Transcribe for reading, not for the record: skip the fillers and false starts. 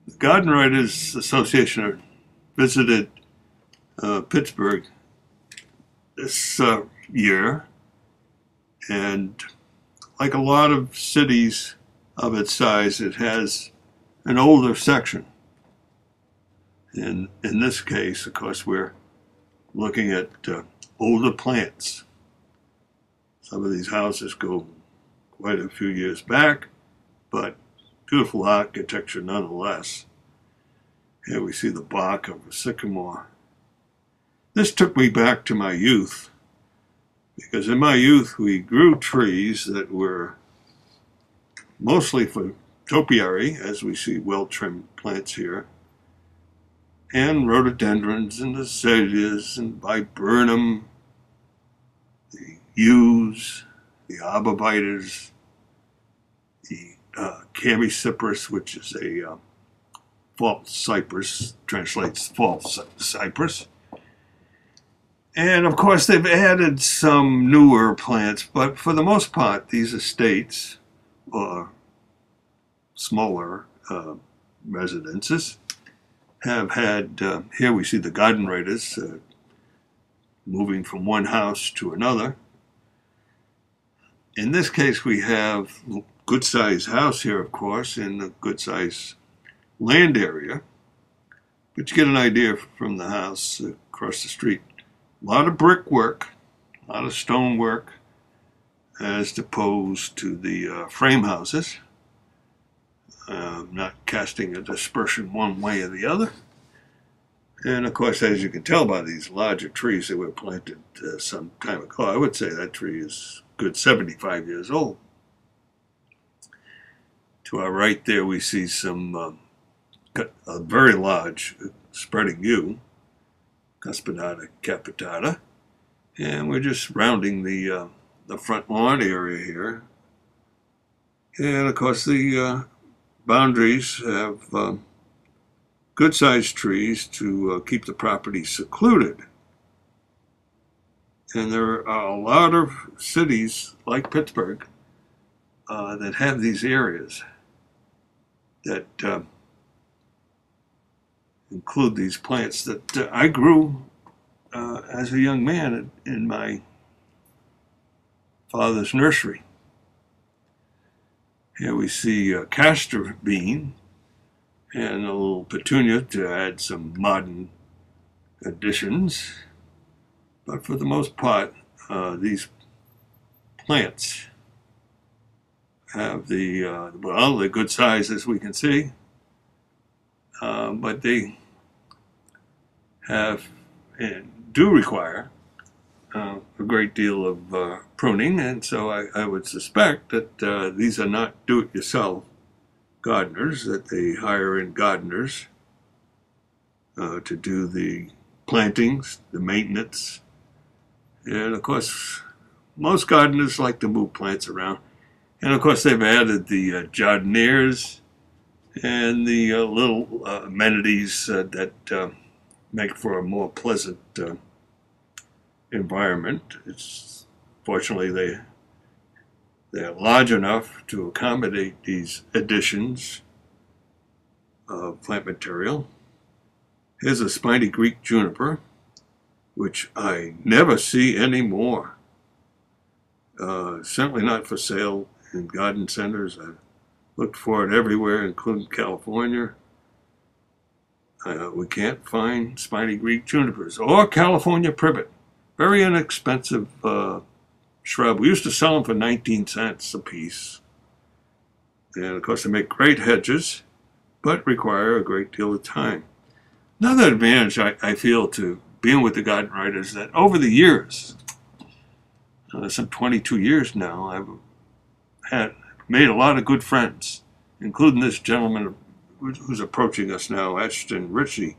The Garden Writers Association visited Pittsburg this year, and like a lot of cities of its size, it has an older section. And in this case, of course, we're looking at older plants. Some of these houses go quite a few years back, but beautiful architecture nonetheless. Here we see the bark of a sycamore. This took me back to my youth, because in my youth we grew trees that were mostly for topiary, as we see well-trimmed plants here, and rhododendrons and azaleas and viburnum, the yews, the arborvitaes, the Chamaecyparis, which is a false cypress, translates false cypress. And of course they've added some newer plants, but for the most part these estates, or smaller residences, have had, here we see the garden writers moving from one house to another. In this case we have a good-sized house here, of course, in a good-sized land area, but you get an idea from the house across the street. A lot of brickwork, a lot of stonework, as opposed to the frame houses. Not casting a dispersion one way or the other. And of course, as you can tell by these larger trees that were planted some time ago, I would say that tree is a good 75 years old. To our right there we see some a very large spreading yew, Cuspidata capitata, and we're just rounding the front lawn area here. And of course the boundaries have good-sized trees to keep the property secluded. And there are a lot of cities like Pittsburgh that have these areas that include these plants that I grew as a young man in my father's nursery. Here we see a castor bean and a little petunia to add some modern additions. But for the most part, these plants have well, they're good size as we can see, but they have and do require a great deal of pruning, and so I would suspect that these are not do-it-yourself gardeners, that they hire in gardeners to do the plantings, the maintenance, and of course most gardeners like to move plants around, and of course they've added the jardinières and the little amenities that make for a more pleasant environment. Fortunately they're large enough to accommodate these additions of plant material. Here's a spiny Greek juniper, which I never see anymore. Certainly not for sale in garden centers. I've looked for it everywhere, including California. We can't find spiny Greek junipers or California privet. Very inexpensive shrub. We used to sell them for 19 cents a piece. And of course they make great hedges, but require a great deal of time. Another advantage I feel to being with the garden writers is that over the years, some 22 years now, I've made a lot of good friends, including this gentleman who's approaching us now, Ashton Ritchie,